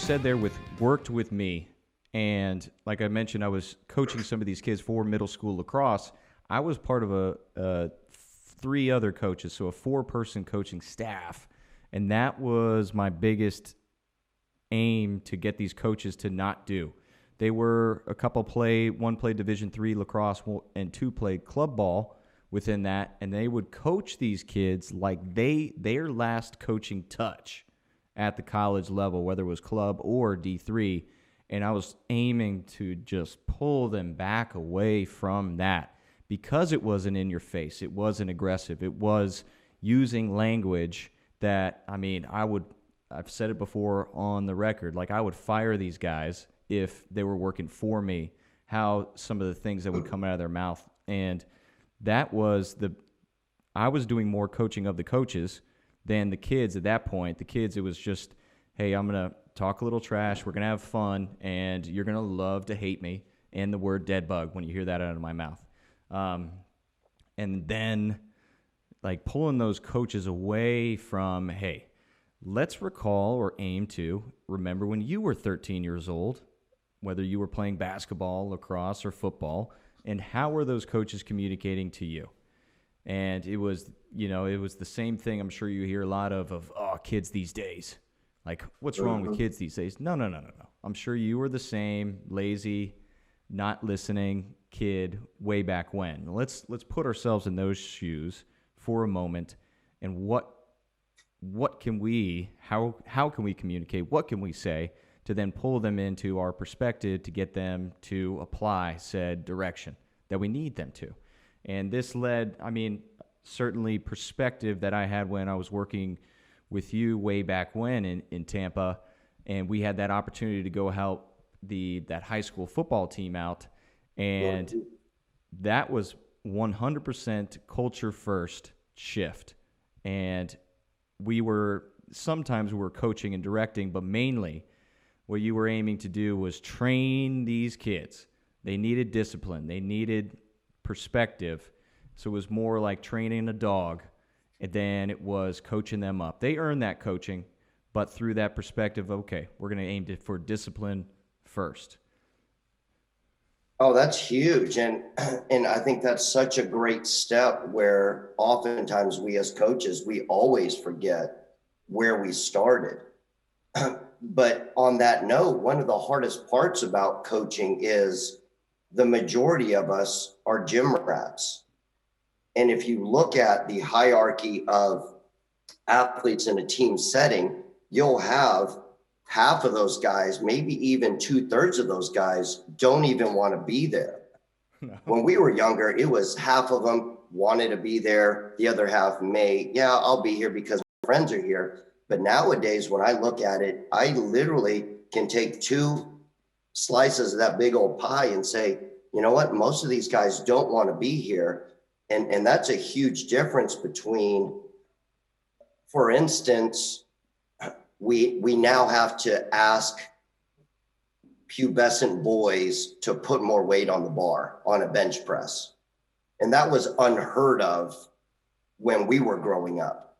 said there with worked with me, and like I mentioned, I was coaching some of these kids for middle school lacrosse. I was part of a 3 other coaches, so a 4-person coaching staff, and that was my biggest aim to get these coaches to not do. They were a couple one played Division III lacrosse and 2 played club ball within that, and they would coach these kids like their last coaching touch at the college level, whether it was club or D3, and I was aiming to just pull them back away from that because it wasn't in your face, it wasn't aggressive, it was using language that, I mean, I've said it before on the record, like I would fire these guys if they were working for me, how some of the things that would come out of their mouth. And that was I was doing more coaching of the coaches than the kids at that point. The kids, it was just, hey, I'm going to talk a little trash, we're going to have fun, and you're going to love to hate me, and the word dead bug when you hear that out of my mouth. And then like pulling those coaches away from, hey, let's recall or aim to remember when you were 13 years old, whether you were playing basketball, lacrosse, or football, and how were those coaches communicating to you? And it was the same thing I'm sure you hear a lot of kids these days. Like, what's wrong with kids these days? No. I'm sure you were the same lazy, not listening kid way back when. Let's put ourselves in those shoes for a moment, and what can we, how can we communicate? What can we say to then pull them into our perspective to get them to apply said direction that we need them to? And this led, certainly perspective that I had when I was working with you way back when in Tampa, and we had that opportunity to go help that high school football team out, and that was 100% culture first shift. And sometimes we were coaching and directing, but mainly what you were aiming to do was train these kids. They needed discipline. They needed perspective. So it was more like training a dog than it was coaching them up. They earned that coaching, but through that perspective, okay, we're going to aim for discipline first. Oh, that's huge. And I think that's such a great step where oftentimes we as coaches, we always forget where we started. But on that note, one of the hardest parts about coaching is the majority of us are gym rats. And if you look at the hierarchy of athletes in a team setting, you'll have half of those guys, maybe even 2/3 of those guys don't even want to be there. No. When we were younger, it was half of them wanted to be there. The other half I'll be here because my friends are here. But nowadays, when I look at it, I literally can take 2 slices of that big old pie and say, you know what, most of these guys don't want to be here. And that's a huge difference between, for instance, we now have to ask pubescent boys to put more weight on the bar on a bench press. And that was unheard of when we were growing up.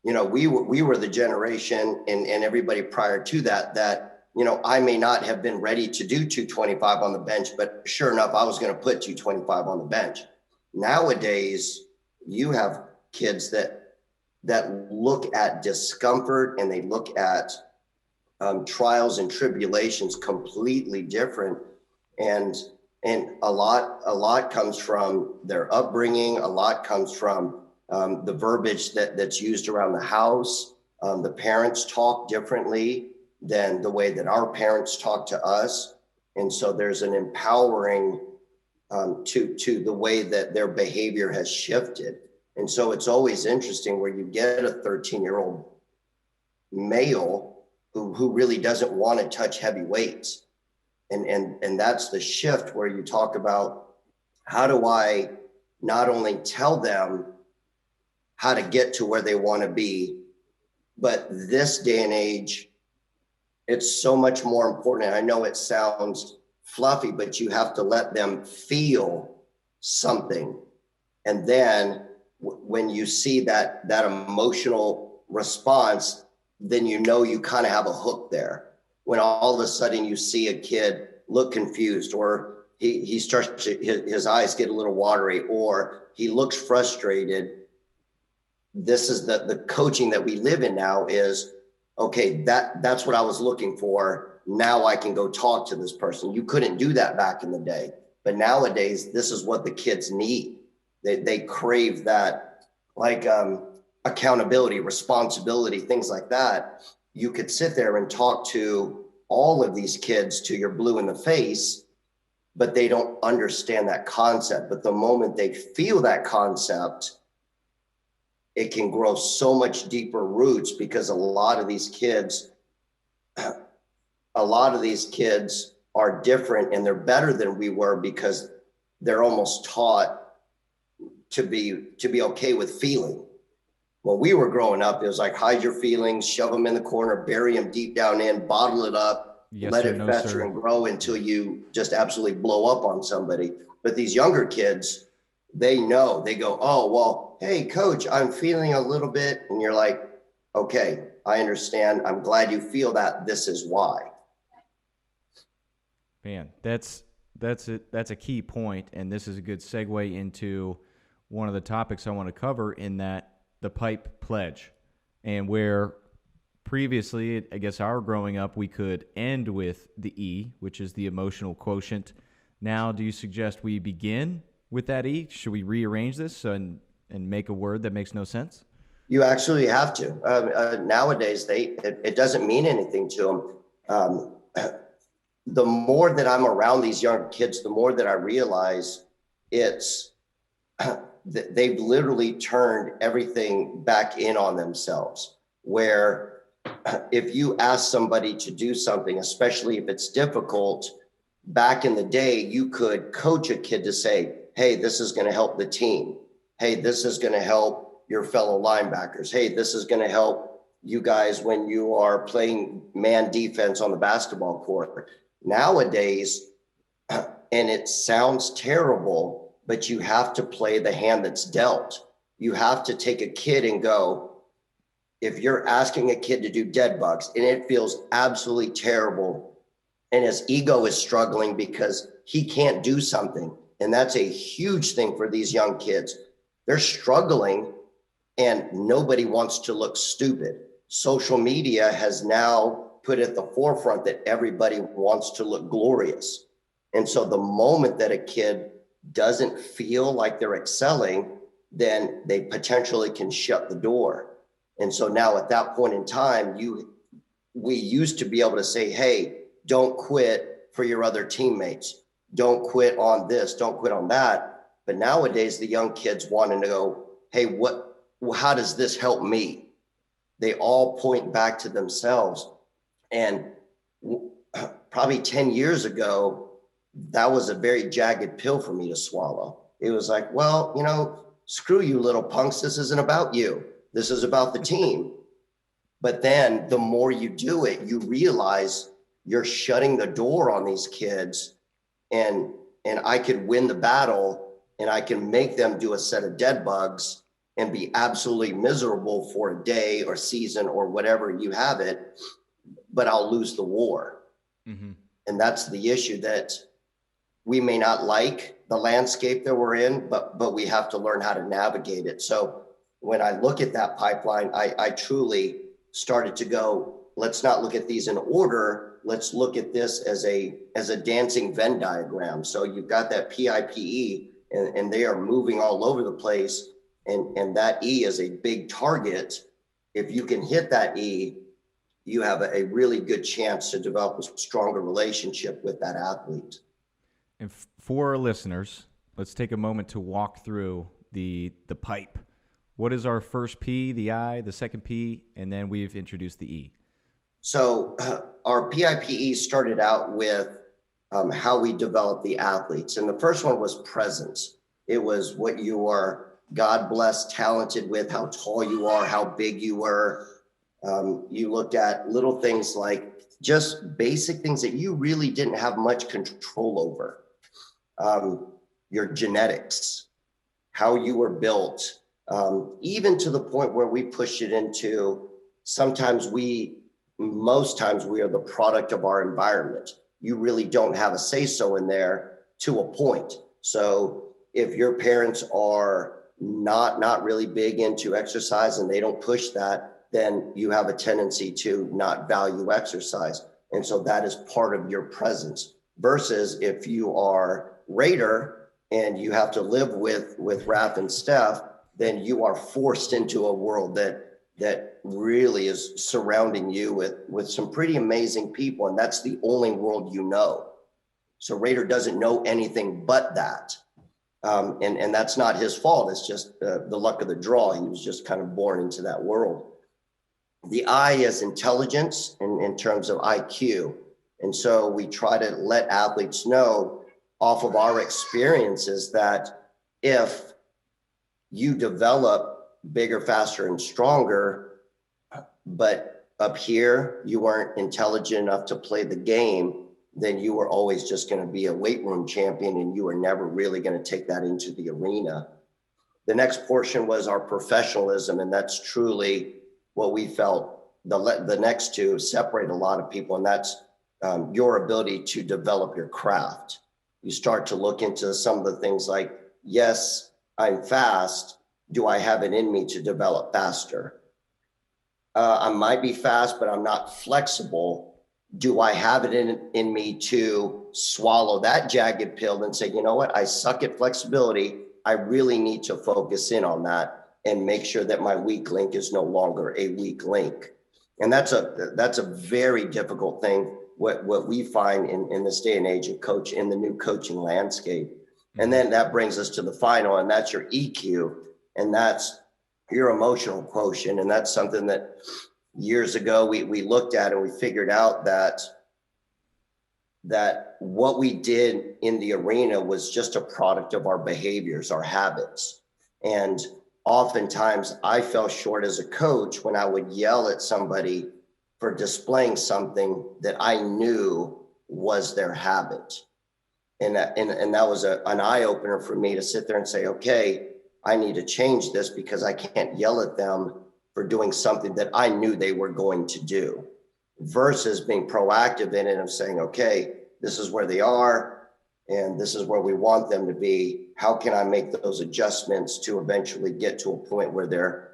You know, we were the generation and everybody prior to that, you know, I may not have been ready to do 225 on the bench, but sure enough, I was going to put 225 on the bench. Nowadays, you have kids that look at discomfort and they look at trials and tribulations completely different. And a lot comes from their upbringing. A lot comes from the verbiage that's used around the house. The parents talk differently than the way that our parents talk to us. And so there's an empowering to the way that their behavior has shifted. And so it's always interesting where you get a 13-year-old male who really doesn't want to touch heavy weights. And that's the shift where you talk about, how do I not only tell them how to get to where they want to be, but this day and age, it's so much more important. I know it sounds fluffy, but you have to let them feel something. And then when you see that emotional response, then you know you kind of have a hook there. when all of a sudden you see a kid look confused, or he starts to, his eyes get a little watery, or he looks frustrated. This is the coaching that we live in now is, okay, that's what I was looking for. Now I can go talk to this person. You couldn't do that back in the day, but nowadays this is what the kids need. They crave that, like accountability, responsibility, things like that. You could sit there and talk to all of these kids till you're blue in the face, but they don't understand that concept. But the moment they feel that concept, it can grow so much deeper roots, because a lot of these kids are different, and they're better than we were, because they're almost taught to be okay with feeling. When we were growing up, it was like, hide your feelings, shove them in the corner, bury them deep down in, bottle it up, Yes, let sir, it no, fester sir. and grow until you just absolutely blow up on somebody. But these younger kids, they know, they go, oh, well, hey, coach, I'm feeling a little bit. And you're like, okay, I understand. I'm glad you feel that. This is why. Man, that's a key point, and this is a good segue into one of the topics I want to cover, in that the pipe pledge, and where previously, I guess our growing up, we could end with the E, which is the emotional quotient. Now, do you suggest we begin with that E? Should we rearrange this and make a word that makes no sense? You actually have to. Nowadays, it doesn't mean anything to them. The more that I'm around these young kids, the more that I realize it's they've literally turned everything back in on themselves. Where if you ask somebody to do something, especially if it's difficult, back in the day, you could coach a kid to say, hey, this is going to help the team. Hey, this is going to help your fellow linebackers. Hey, this is going to help you guys when you are playing man defense on the basketball court. Nowadays, and it sounds terrible, but you have to play the hand that's dealt. You have to take a kid and go, if you're asking a kid to do dead bugs and it feels absolutely terrible, and his ego is struggling because he can't do something, and that's a huge thing for these young kids. They're struggling, and nobody wants to look stupid. Social media has now put at the forefront that everybody wants to look glorious. And so the moment that a kid doesn't feel like they're excelling, then they potentially can shut the door. And so now at that point in time, we used to be able to say, hey, don't quit for your other teammates. Don't quit on this, don't quit on that. But nowadays, the young kids wanting to go, hey, how does this help me? They all point back to themselves. And probably 10 years ago, that was a very jagged pill for me to swallow. It was like, well, screw you little punks. This isn't about you. This is about the team. But then the more you do it, you realize you're shutting the door on these kids, and I could win the battle, and I can make them do a set of dead bugs and be absolutely miserable for a day or season or whatever you have it, but I'll lose the war. Mm-hmm. And that's the issue, that we may not like the landscape that we're in, but we have to learn how to navigate it. So when I look at that pipeline, I truly started to go, let's not look at these in order. Let's look at this as a dancing Venn diagram. So you've got that PIPE, and they are moving all over the place. And that E is a big target. If you can hit that E, you have a really good chance to develop a stronger relationship with that athlete. And for our listeners, let's take a moment to walk through the pipe. What is our first P, the I, the second P, and then we've introduced the E? So our PIPE started out with how we develop the athletes. And the first one was presence. It was what you are, God bless, talented with, how tall you are, how big you were. You looked at little things like just basic things that you really didn't have much control over. Your genetics, how you were built, even to the point where we pushed it into, sometimes we most times we are the product of our environment. You really don't have a say-so in there to a point. So if your parents are not really big into exercise and they don't push that, then you have a tendency to not value exercise. And so that is part of your presence. Versus if you are Raider and you have to live with Raph and Steph, then you are forced into a world that really is surrounding you with some pretty amazing people. And that's the only world you know. So Raider doesn't know anything but that. And that's not his fault. It's just the luck of the draw. He was just kind of born into that world. The I is intelligence in terms of IQ. And so we try to let athletes know off of our experiences that if you develop bigger, faster, and stronger, but up here you weren't intelligent enough to play the game, then you were always just going to be a weight room champion and you were never really going to take that into the arena. The next portion was our professionalism, and that's truly what we felt the next two separate a lot of people, and that's your ability to develop your craft. You start to look into some of the things like, yes, I'm fast. Do I have it in me to develop faster? I might be fast, but I'm not flexible. Do I have it in me to swallow that jagged pill and say, you know what, I suck at flexibility. I really need to focus in on that and make sure that my weak link is no longer a weak link. And that's a very difficult thing, what we find in this day and age of in the new coaching landscape. And then that brings us to the final, and that's your EQ, and that's your emotional quotient. And that's something that years ago we looked at and we figured out that what we did in the arena was just a product of our behaviors, our habits. And oftentimes I fell short as a coach when I would yell at somebody for displaying something that I knew was their habit. And that was an eye-opener for me to sit there and say, okay, I need to change this because I can't yell at them for doing something that I knew they were going to do, versus being proactive in it and saying, okay, this is where they are and this is where we want them to be. How can I make those adjustments to eventually get to a point where they're,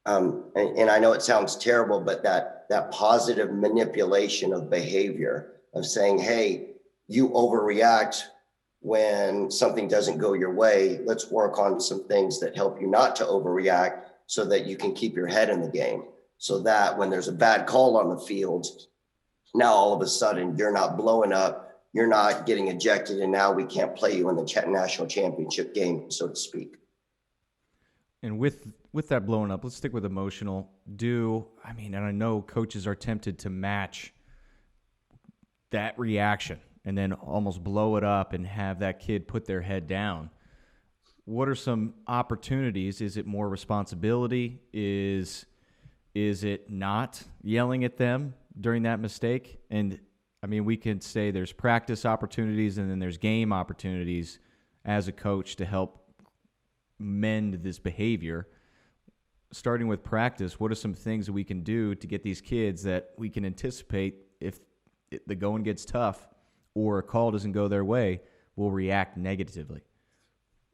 and I know it sounds terrible, but that positive manipulation of behavior of saying, hey, you overreact when something doesn't go your way. Let's work on some things that help you not to overreact so that you can keep your head in the game. So that when there's a bad call on the field, now all of a sudden you're not blowing up, you're not getting ejected, and now we can't play you in the national championship game, so to speak. And with that blowing up, let's stick with emotional. And I know coaches are tempted to match that reaction and then almost blow it up and have that kid put their head down. What are some opportunities? Is it more responsibility? Is it not yelling at them during that mistake? And we can say there's practice opportunities and then there's game opportunities as a coach to help mend this behavior. Starting with practice, what are some things that we can do to get these kids that we can anticipate if the going gets tough or a call doesn't go their way, will react negatively?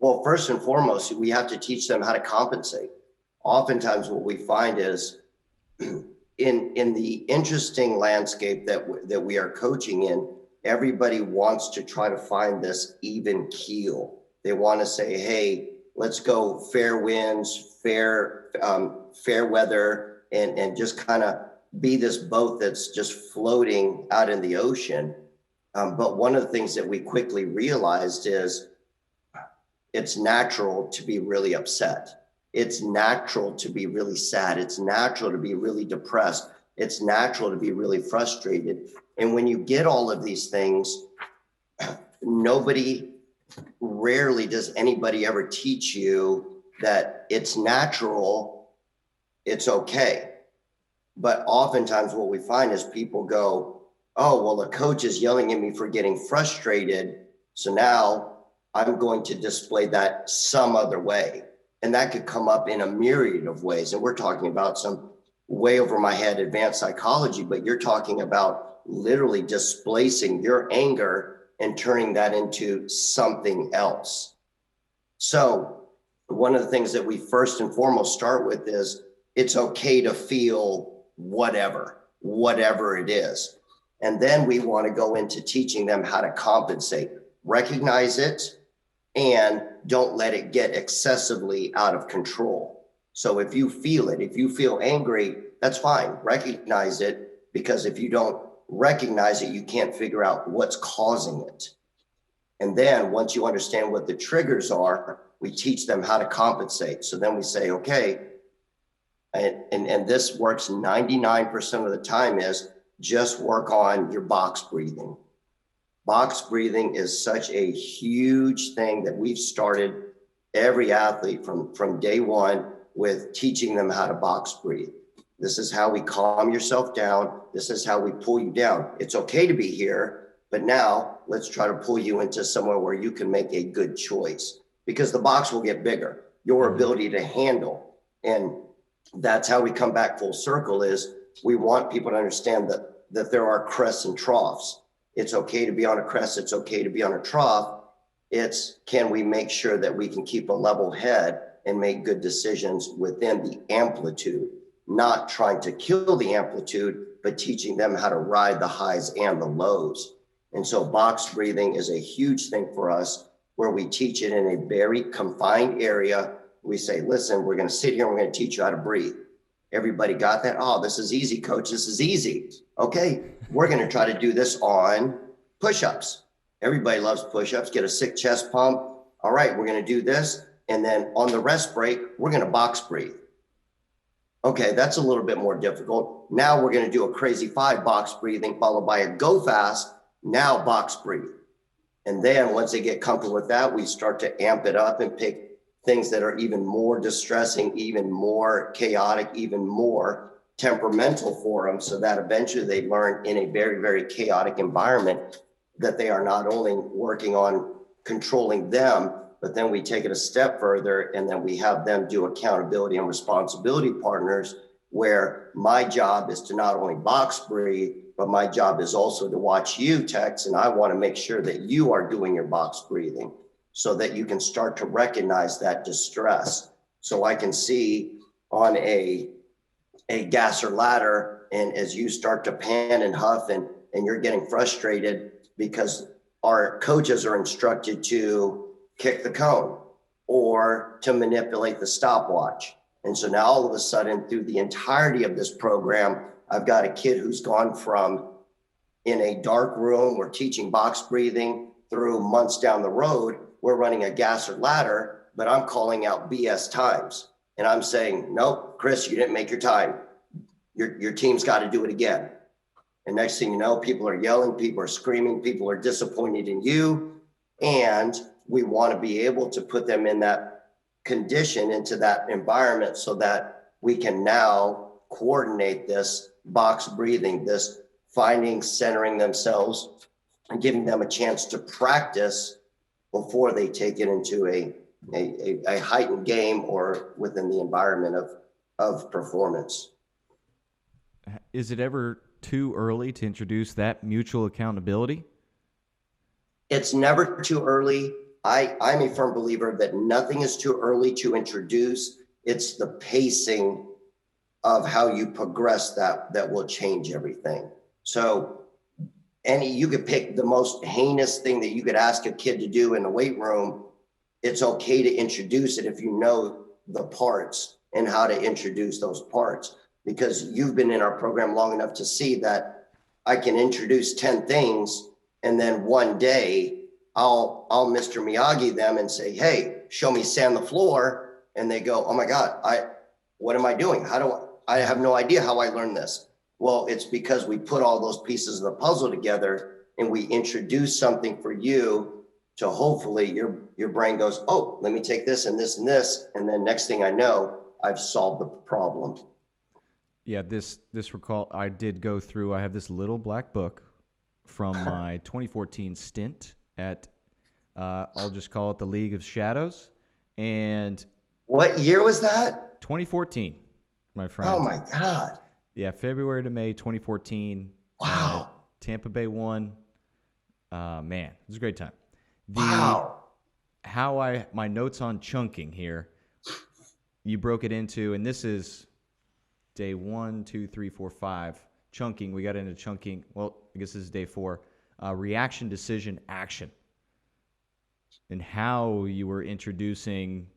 Well, first and foremost, we have to teach them how to compensate. Oftentimes what we find is in the interesting landscape that we are coaching in, everybody wants to try to find this even keel. They want to say, hey, let's go fair winds, fair weather, and just kind of be this boat that's just floating out in the ocean. But one of the things that we quickly realized is it's natural to be really upset. It's natural to be really sad. It's natural to be really depressed. It's natural to be really frustrated. And when you get all of these things, rarely does anybody ever teach you that it's natural, it's okay. But oftentimes what we find is people go, oh, well, the coach is yelling at me for getting frustrated, so now I'm going to display that some other way. And that could come up in a myriad of ways. And we're talking about some way over my head advanced psychology, but you're talking about literally displacing your anger and turning that into something else. So one of the things that we first and foremost start with is it's okay to feel whatever it is. And then we want to go into teaching them how to compensate, recognize it, and don't let it get excessively out of control. So if you feel it, if you feel angry, that's fine. Recognize it, because if you don't recognize it, you can't figure out what's causing it. And then once you understand what the triggers are, we teach them how to compensate. So then we say, okay, and this works 99% of the time, is just work on your box breathing. Box breathing is such a huge thing that we've started every athlete from day one with teaching them how to box breathe. This is how we calm yourself down. This is how we pull you down. It's okay to be here, but now let's try to pull you into somewhere where you can make a good choice, because the box will get bigger, your ability to handle. And that's how we come back full circle, is we want people to understand that there are crests and troughs. It's okay to be on a crest. It's okay to be on a trough. It's, can we make sure that we can keep a level head and make good decisions within the amplitude, not trying to kill the amplitude, but teaching them how to ride the highs and the lows. And so box breathing is a huge thing for us, where we teach it in a very confined area. We say, listen, we're going to sit here and we're going to teach you how to breathe. Everybody got that? Oh, this is easy, coach. This is easy. Okay, we're going to try to do this on push-ups. Everybody loves push-ups. Get a sick chest pump. All right, we're going to do this. And then on the rest break, we're going to box breathe. Okay, that's a little bit more difficult. Now we're going to do a crazy 5 box breathing followed by a go fast. Now box breathe. And then once they get comfortable with that, we start to amp it up and pick things that are even more distressing, even more chaotic, even more temperamental for them, so that eventually they learn in a very, very chaotic environment that they are not only working on controlling them, but then we take it a step further, and then we have them do accountability and responsibility partners, where my job is to not only box breathe, but my job is also to watch you, Tex, and I want to make sure that you are doing your box breathing, so that you can start to recognize that distress. So I can see on a gas or ladder, and as you start to pan and huff and you're getting frustrated because our coaches are instructed to kick the cone or to manipulate the stopwatch. And so now all of a sudden, through the entirety of this program, I've got a kid who's gone from in a dark room, we're teaching box breathing, through months down the road, we're running a gas or ladder, but I'm calling out BS times. And I'm saying, nope, Chris, you didn't make your time. Your team's got to do it again. And next thing you know, people are yelling, people are screaming, people are disappointed in you. And we want to be able to put them in that condition, into that environment, so that we can now coordinate this box breathing, this finding, centering themselves, and giving them a chance to practice before they take it into a heightened game or within the environment of performance. Is it ever too early to introduce that mutual accountability? It's never too early. I'm a firm believer that nothing is too early to introduce. It's the pacing of how you progress that will change everything. So you could pick the most heinous thing that you could ask a kid to do in the weight room. It's okay to introduce it if you know the parts and how to introduce those parts, because you've been in our program long enough to see that I can introduce 10 things, and then one day I'll Mr. Miyagi them and say, hey, show me sand the floor. And they go, oh my God, what am I doing? I have no idea how I learned this. Well, it's because we put all those pieces of the puzzle together and we introduce something for you to hopefully your brain goes, oh, let me take this and this and this. And then next thing I know, I've solved the problem. Yeah, this recall, I did go through, I have this little black book from my 2014 stint at, I'll just call it the League of Shadows. And what year was that? 2014. my Oh friend. my God. Yeah, February to May 2014. Wow. Tampa Bay won. Man, it was a great time. The Wow. my notes on chunking here. You broke it into, and this is day 1, 2, 3, 4, 5. Chunking. We got into chunking. Well, I guess this is day 4. Reaction, decision, action, and how you were introducing.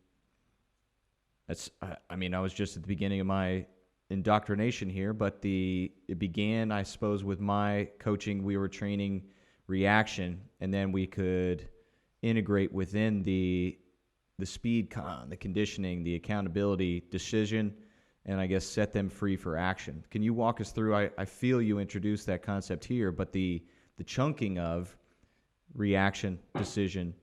That's. I mean, I was just at the beginning of my indoctrination here, but it began, I suppose, with my coaching. We were training reaction, and then we could integrate within the speed, the conditioning, the accountability, decision, and I guess set them free for action. Can you walk us through? I feel you introduced that concept here, but the chunking of reaction, decision,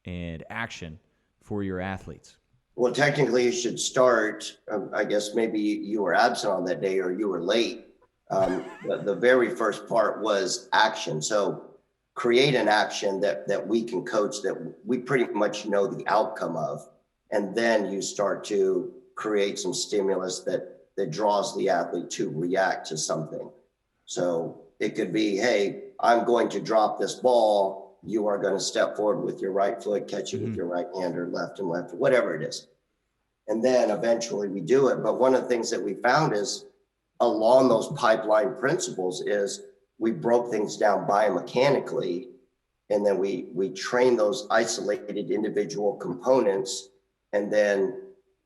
and action for your athletes. Well, technically, you should start. I guess maybe you were absent on that day or you were late. The very first part was action. So create an action that we can coach, that we pretty much know the outcome of. And then you start to create some stimulus that draws the athlete to react to something. So it could be, hey, I'm going to drop this ball. You are going to step forward with your right foot, catch it with your right hand, or left and left, whatever it is. And then eventually we do it. But one of the things that we found is along those pipeline principles is we broke things down biomechanically, and then we train those isolated individual components and then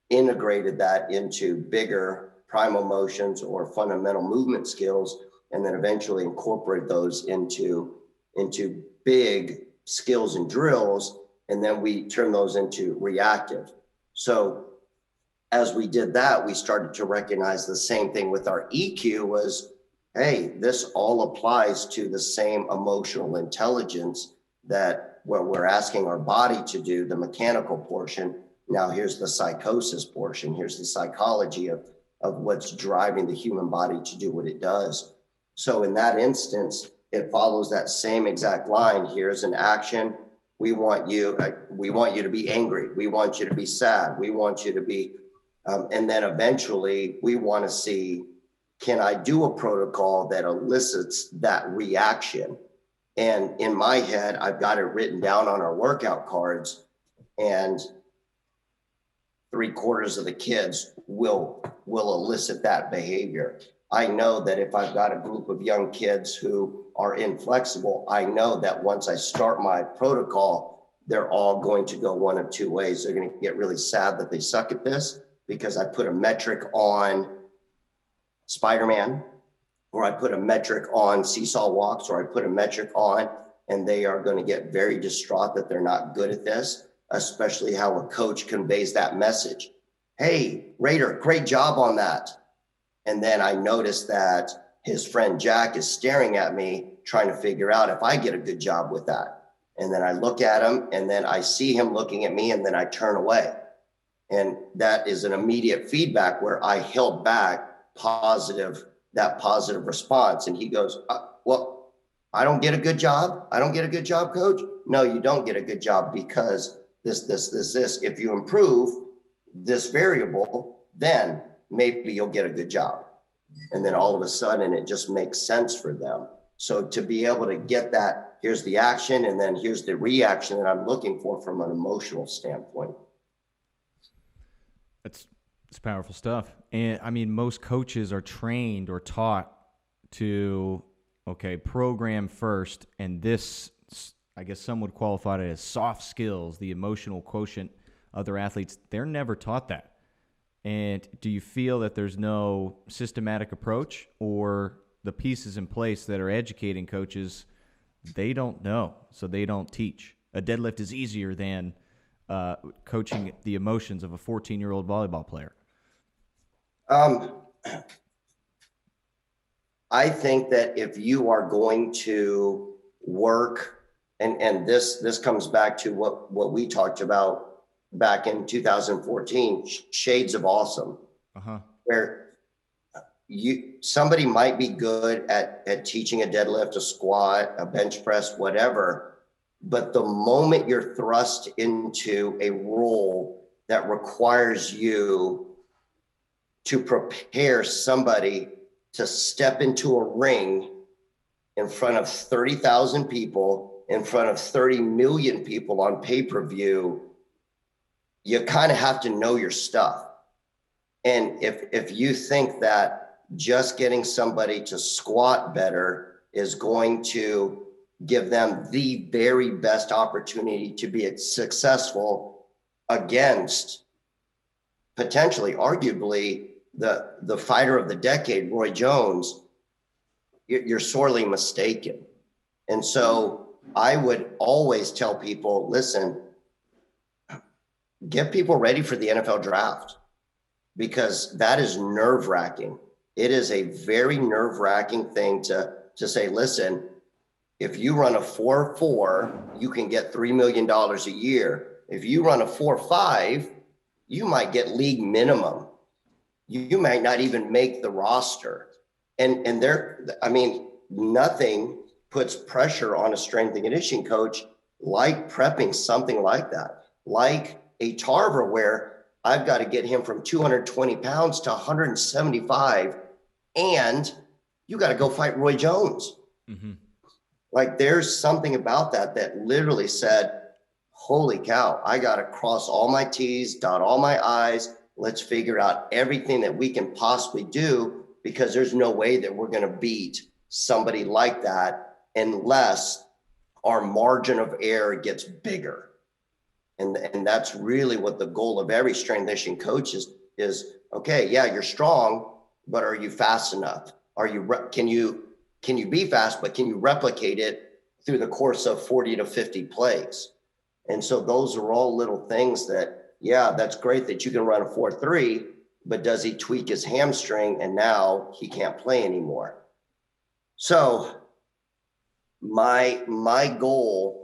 integrated that into bigger primal motions or fundamental movement skills, and then eventually incorporate those into big skills and drills, and then we turn those into reactive. So as we did that, we started to recognize the same thing with our EQ was, hey, this all applies to the same emotional intelligence that what we're asking our body to do, the mechanical portion. Now here's the psychosis portion. Here's the psychology of what's driving the human body to do what it does. So in that instance, it follows that same exact line. Here's an action. We want you to be angry. We want you to be sad. We want you to be, and then eventually we want to see, can I do a protocol that elicits that reaction? And in my head, I've got it written down on our workout cards, and 3/4 of the kids will elicit that behavior. I know that if I've got a group of young kids who are inflexible, I know that once I start my protocol, they're all going to go one of two ways. They're going to get really sad that they suck at this because I put a metric on Spider-Man, or I put a metric on seesaw walks, or I put a metric on, and they are going to get very distraught that they're not good at this, especially how a coach conveys that message. Hey, Raider, great job on that. And then I notice that his friend Jack is staring at me, trying to figure out if I get a good job with that. And then I look at him, and then I see him looking at me, and then I turn away. And that is an immediate feedback where I held back that positive response. And he goes, well, I don't get a good job. I don't get a good job, coach. No, you don't get a good job because this. If you improve this variable, then maybe you'll get a good job. And then all of a sudden it just makes sense for them. So to be able to get that, here's the action, and then here's the reaction that I'm looking for from an emotional standpoint. It's powerful stuff. And I mean, most coaches are trained or taught to, program first. And this, I guess some would qualify it as soft skills, the emotional quotient of their athletes. They're never taught that. And do you feel that there's no systematic approach, or the pieces in place that are educating coaches, they don't know, so they don't teach? A deadlift is easier than coaching the emotions of a 14-year-old volleyball player. I think that if you are going to work, and this comes back to what we talked about back in 2014, shades of awesome, where somebody might be good at teaching a deadlift, a squat, a bench press, whatever, but the moment you're thrust into a role that requires you to prepare somebody to step into a ring in front of 30,000 people, in front of 30 million people on pay-per-view, you kind of have to know your stuff. And if you think that just getting somebody to squat better is going to give them the very best opportunity to be successful against potentially, arguably, the fighter of the decade, Roy Jones, you're sorely mistaken. And so I would always tell people, listen, get people ready for the NFL draft, because that is nerve-wracking. It is a very nerve-wracking thing to say, listen, if you run a 4.4, you can get $3 million a year. If you run a 4.5, you might get league minimum. You might not even make the roster. And there, I mean, nothing puts pressure on a strength and conditioning coach like prepping something like that, like a Tarver, where I've got to get him from 220 pounds to 175, and you got to go fight Roy Jones. Mm-hmm. Like, there's something about that literally said, holy cow, I got to cross all my T's, dot all my I's. Let's figure out everything that we can possibly do, because there's no way that we're going to beat somebody like that unless our margin of error gets bigger. And that's really what the goal of every strength and conditioning coach is, okay, yeah, you're strong, but are you fast enough? Can you be fast, but can you replicate it through the course of 40 to 50 plays? And so those are all little things that, yeah, that's great that you can run a 4.3, but does he tweak his hamstring and now he can't play anymore? So my goal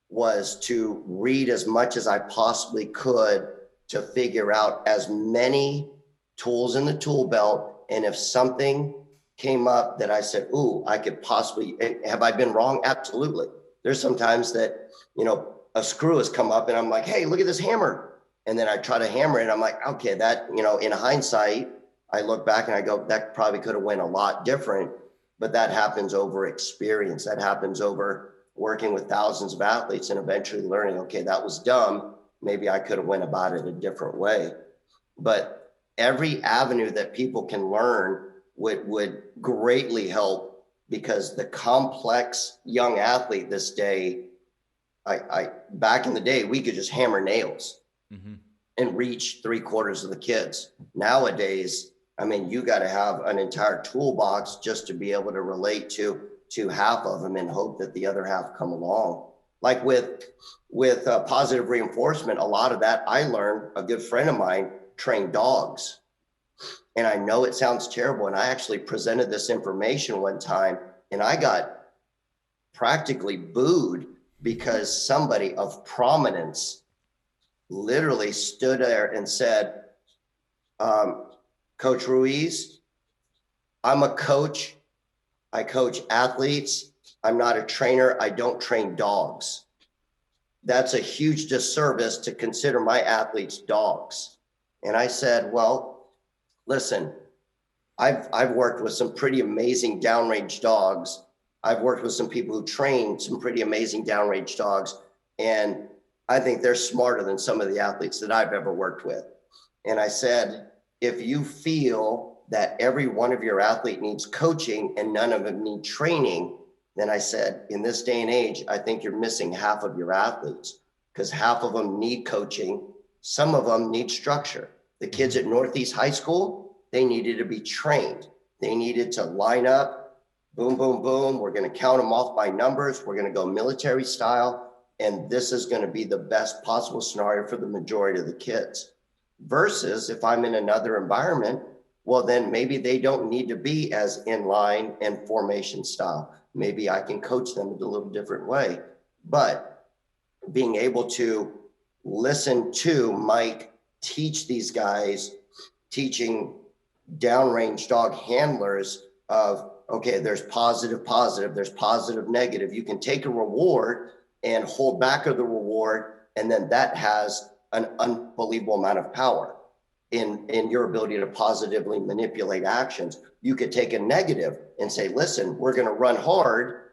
was to read as much as I possibly could to figure out as many tools in the tool belt. And if something came up that I said, ooh, I could possibly, have I been wrong? Absolutely. There's sometimes that, a screw has come up and I'm like, hey, look at this hammer. And then I try to hammer it. And I'm like, okay, that, in hindsight, I look back and I go, that probably could have went a lot different, but that happens over experience. That happens over working with thousands of athletes and eventually learning, okay, that was dumb. Maybe I could have went about it a different way. But every avenue that people can learn would greatly help, because the complex young athlete this day, I back in the day, we could just hammer nails and reach 3/4 of the kids. Nowadays, I mean, you got to have an entire toolbox just to be able to relate to half of them and hope that the other half come along. Like with positive reinforcement, a lot of that I learned. A good friend of mine trained dogs. And I know it sounds terrible. And I actually presented this information one time and I got practically booed because somebody of prominence literally stood there and said, Coach Ruiz, I'm a coach. I coach athletes. I'm not a trainer. I don't train dogs. That's a huge disservice to consider my athletes dogs. And I said, well, listen, I've worked with some pretty amazing downrange dogs. I've worked with some people who train some pretty amazing downrange dogs. And I think they're smarter than some of the athletes that I've ever worked with. And I said, if you feel that every one of your athlete needs coaching and none of them need training, then I said, in this day and age, I think you're missing half of your athletes, because half of them need coaching. Some of them need structure. The kids at Northeast High School, they needed to be trained. They needed to line up, boom, boom, boom. We're going to count them off by numbers. We're going to go military style. And this is going to be the best possible scenario for the majority of the kids. Versus if I'm in another environment, well, then maybe they don't need to be as inline and formation style. Maybe I can coach them in a little different way. But being able to listen to Mike teach these guys, teaching downrange dog handlers of, okay, there's positive, there's positive, negative. You can take a reward and hold back of the reward, and then that has an unbelievable amount of power. in your ability to positively manipulate actions. You could take a negative and say, listen, we're going to run hard,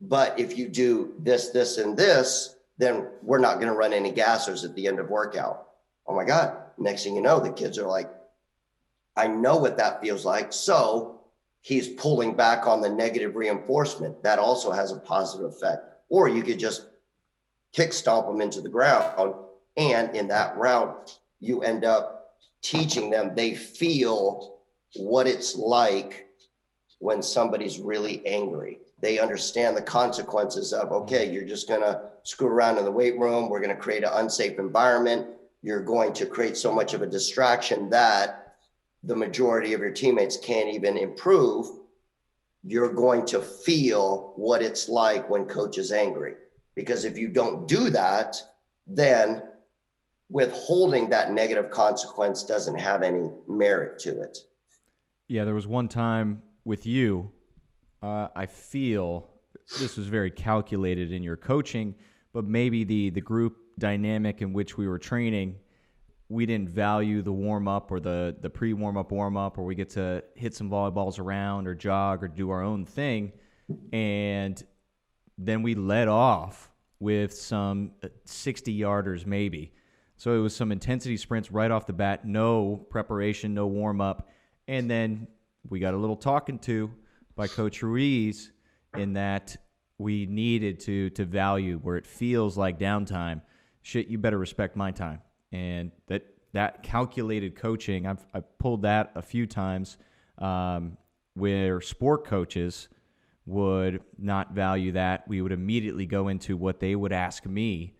but if you do this, this, and this, then we're not going to run any gassers at the end of workout. Oh my God. Next thing you know, the kids are like, I know what that feels like. So he's pulling back on the negative reinforcement. That also has a positive effect. Or you could just kick stomp them into the ground. And in that round, you end up teaching them, they feel what it's like when somebody's really angry. They understand the consequences of, okay, you're just going to screw around in the weight room. We're going to create an unsafe environment. You're going to create so much of a distraction that the majority of your teammates can't even improve. You're going to feel what it's like when coach is angry. Because if you don't do that, then withholding that negative consequence doesn't have any merit to it. Yeah, there was one time with you, I feel this was very calculated in your coaching, but maybe the group dynamic in which we were training, we didn't value the warm-up or the pre-warm-up warm-up, or we get to hit some volleyballs around or jog or do our own thing. And then we let off with some 60-yarders maybe. So it was some intensity sprints right off the bat, no preparation, no warm-up. And then we got a little talking to by Coach Ruiz in that we needed to value where it feels like downtime. Shit, you better respect my time. And that calculated coaching, I've pulled that a few times where sport coaches would not value that. We would immediately go into what they would ask me,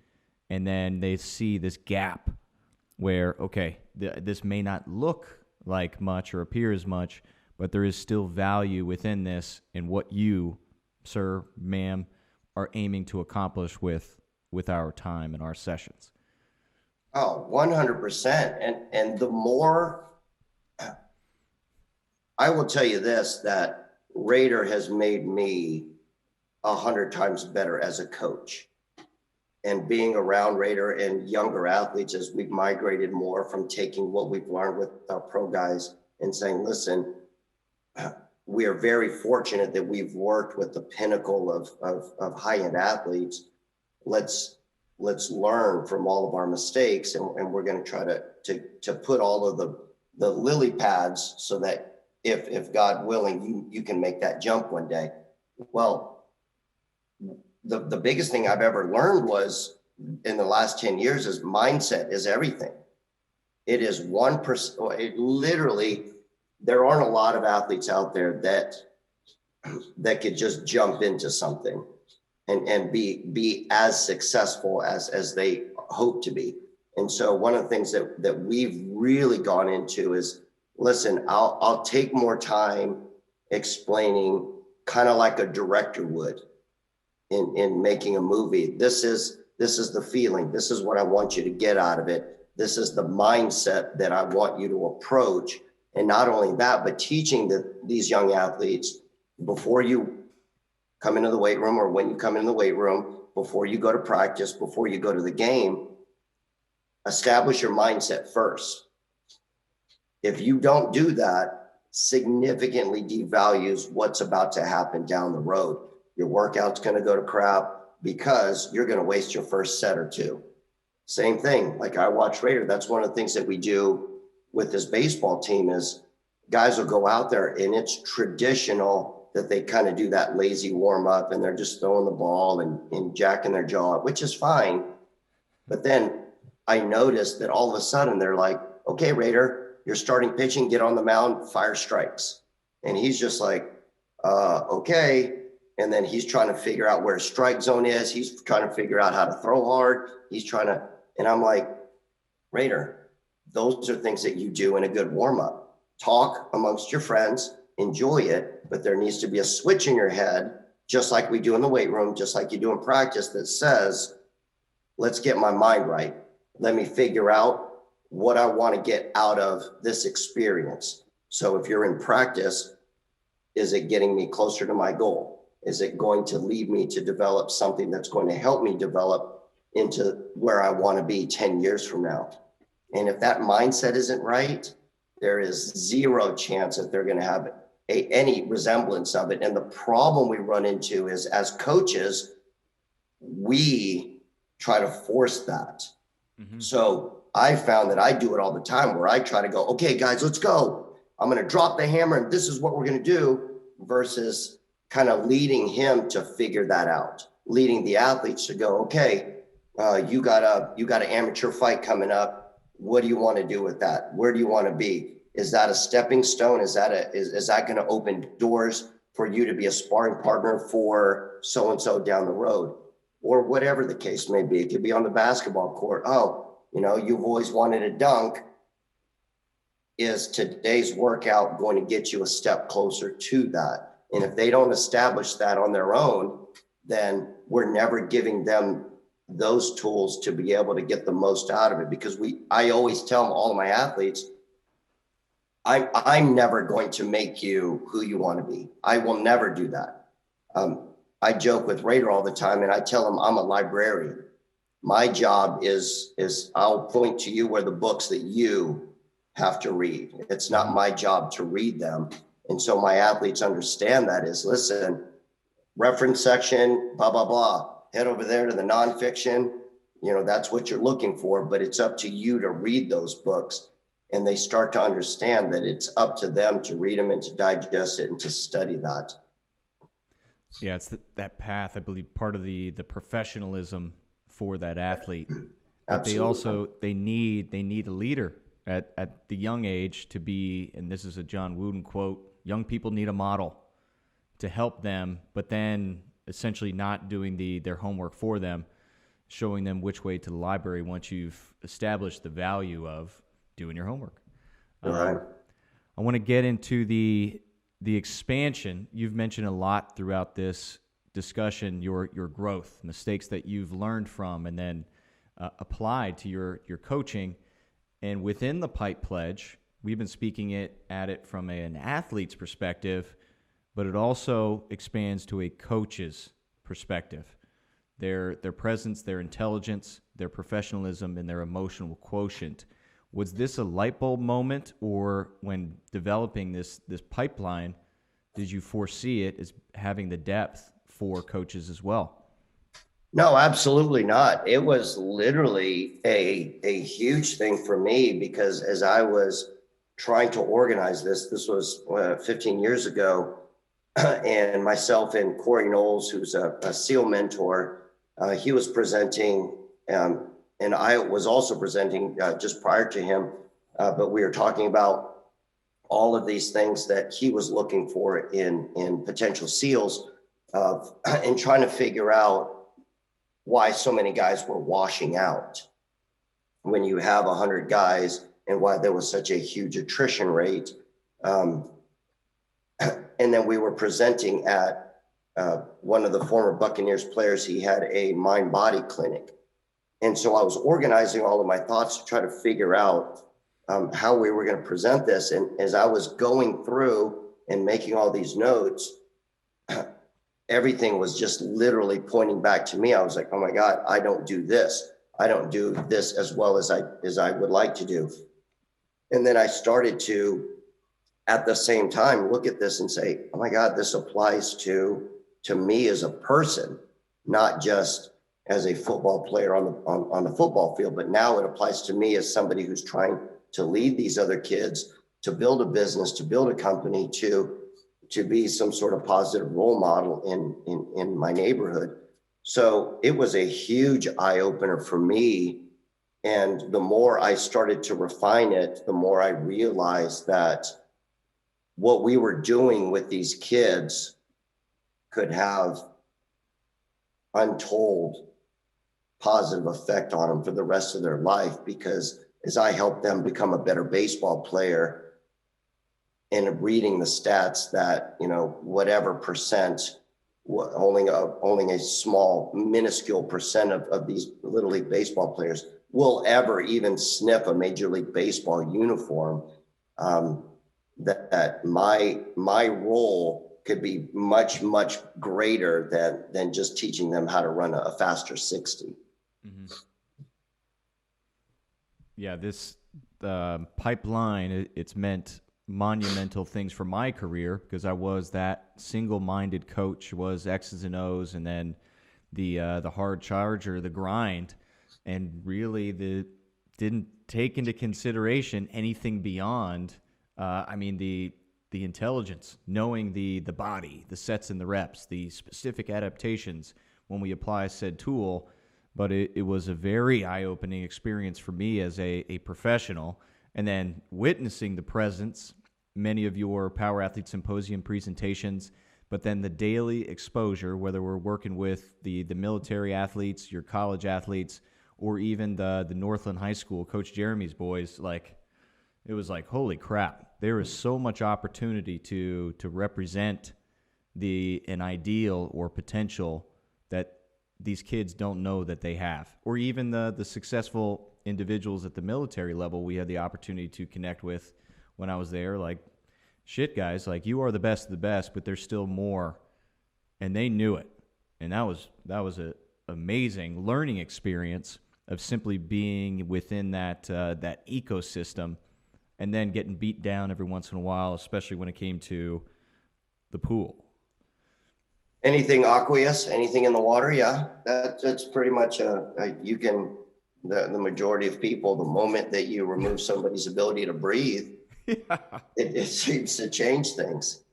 and then they see this gap where, okay, this may not look like much or appear as much, but there is still value within this and what you, sir, ma'am, are aiming to accomplish with our time and our sessions. Oh, 100%. And the more, I will tell you this, that Raider has made me 100 times better as a coach. And being around Raider and younger athletes, as we've migrated more from taking what we've learned with our pro guys and saying, listen, we are very fortunate that we've worked with the pinnacle of high-end athletes. Let's learn from all of our mistakes, and we're going to try to put all of the lily pads so that if God willing, you can make that jump one day. Well, the biggest thing I've ever learned was in the last 10 years is mindset is everything. It is 1%. It literally, there aren't a lot of athletes out there that could just jump into something and be as successful as they hope to be. And so one of the things that we've really gone into is, listen, I'll take more time explaining, kind of like a director would in making a movie. This is the feeling. This is what I want you to get out of it. This is the mindset that I want you to approach. And not only that, but teaching these young athletes before you come into the weight room, or when you come into the weight room, before you go to practice, before you go to the game, establish your mindset first. If you don't do that, significantly devalues what's about to happen down the road. Your workout's going to go to crap because you're going to waste your first set or two. Same thing. Like I watch Raider. That's one of the things that we do with this baseball team is guys will go out there and it's traditional that they kind of do that lazy warm up and they're just throwing the ball and jacking their jaw, which is fine. But then I noticed that all of a sudden they're like, okay, Raider, you're starting pitching, get on the mound, fire strikes. And he's just like, okay. And then he's trying to figure out where strike zone is. He's trying to figure out how to throw hard. And I'm like, Raider, those are things that you do in a good warm up. Talk amongst your friends, enjoy it, but there needs to be a switch in your head, just like we do in the weight room, just like you do in practice, that says, let's get my mind right. Let me figure out what I want to get out of this experience. So if you're in practice, is it getting me closer to my goal? Is it going to lead me to develop something that's going to help me develop into where I want to be 10 years from now? And if that mindset isn't right, there is zero chance that they're going to have any resemblance of it. And the problem we run into is, as coaches, we try to force that. Mm-hmm. So I found that I do it all the time, where I try to go, okay, guys, let's go. I'm going to drop the hammer and this is what we're going to do, versus kind of leading him to figure that out, leading the athletes to go, okay, you got an amateur fight coming up. What do you want to do with that? Where do you want to be? Is that a stepping stone? Is that going to open doors for you to be a sparring partner for so-and-so down the road? Or whatever the case may be. It could be on the basketball court. Oh, you've always wanted a dunk. Is today's workout going to get you a step closer to that? And if they don't establish that on their own, then we're never giving them those tools to be able to get the most out of it. Because I always tell all of my athletes, I'm never going to make you who you want to be. I will never do that. I joke with Raider all the time, and I tell him I'm a librarian. My job is I'll point to you where the books that you have to read. It's not my job to read them. And so my athletes understand that is, listen, reference section, blah, blah, blah. Head over there to the nonfiction. That's what you're looking for, but it's up to you to read those books. And they start to understand that it's up to them to read them and to digest it and to study that. Yeah, it's that path, I believe, part of the professionalism for that athlete. But they need a leader at the young age to be, and this is a John Wooden quote, young people need a model to help them, but then essentially not doing their homework for them, showing them which way to the library once you've established the value of doing your homework. All right. I want to get into the expansion. You've mentioned a lot throughout this discussion, your growth, mistakes that you've learned from, and then applied to your coaching. And within the Pipe Pledge, we've been speaking at it from an athlete's perspective, but it also expands to a coach's perspective. Their presence, their intelligence, their professionalism, and their emotional quotient. Was this a light bulb moment, or when developing this pipeline, did you foresee it as having the depth for coaches as well? No, absolutely not. It was literally a huge thing for me, because as I was trying to organize this was 15 years ago, and myself and Corey Knowles, who's a SEAL mentor, he was presenting, and I was also presenting just prior to him, but we were talking about all of these things that he was looking for in potential SEALs, and trying to figure out why so many guys were washing out when you have 100 guys, and why there was such a huge attrition rate. And then we were presenting at one of the former Buccaneers players. He had a mind-body clinic. And so I was organizing all of my thoughts to try to figure out how we were going to present this. And as I was going through and making all these notes, everything was just literally pointing back to me. I was like, oh my God, I don't do this. I don't do this as well as I would like to do. And then I started to, at the same time, look at this and say, oh my God, this applies to me as a person, not just as a football player on the football field, but now it applies to me as somebody who's trying to lead these other kids, to build a business, to build a company, to be some sort of positive role model in my neighborhood. So it was a huge eye opener for me. And the more I started to refine it, the more I realized that what we were doing with these kids could have untold positive effect on them for the rest of their life. Because as I helped them become a better baseball player, and reading the stats that, whatever percent, only a small, minuscule percent of these Little League baseball players will ever even sniff a Major League Baseball uniform, that my role could be much, much greater than just teaching them how to run a faster 60. Mm-hmm. Yeah, this pipeline, it's meant monumental things for my career because I was that single-minded coach, was X's and O's, and then the hard charge or the grind, and really didn't take into consideration anything beyond. The intelligence, knowing the body, the sets and the reps, the specific adaptations when we apply said tool. But it was a very eye-opening experience for me as a professional. And then witnessing the presence, many of your Power Athlete Symposium presentations, but then the daily exposure, whether we're working with the military athletes, your college athletes, or even the Northland High School, Coach Jeremy's boys, like, it was like, holy crap, there is so much opportunity to represent an ideal or potential that these kids don't know that they have. Or even the successful individuals at the military level we had the opportunity to connect with when I was there. Like, shit, guys, like, you are the best of the best, but there's still more. And they knew it. And that was an amazing learning experience of simply being within that ecosystem, and then getting beat down every once in a while, especially when it came to the pool. Anything aqueous, anything in the water, yeah, that's pretty much you can. The majority of people, the moment that you remove somebody's ability to breathe, yeah, it seems to change things.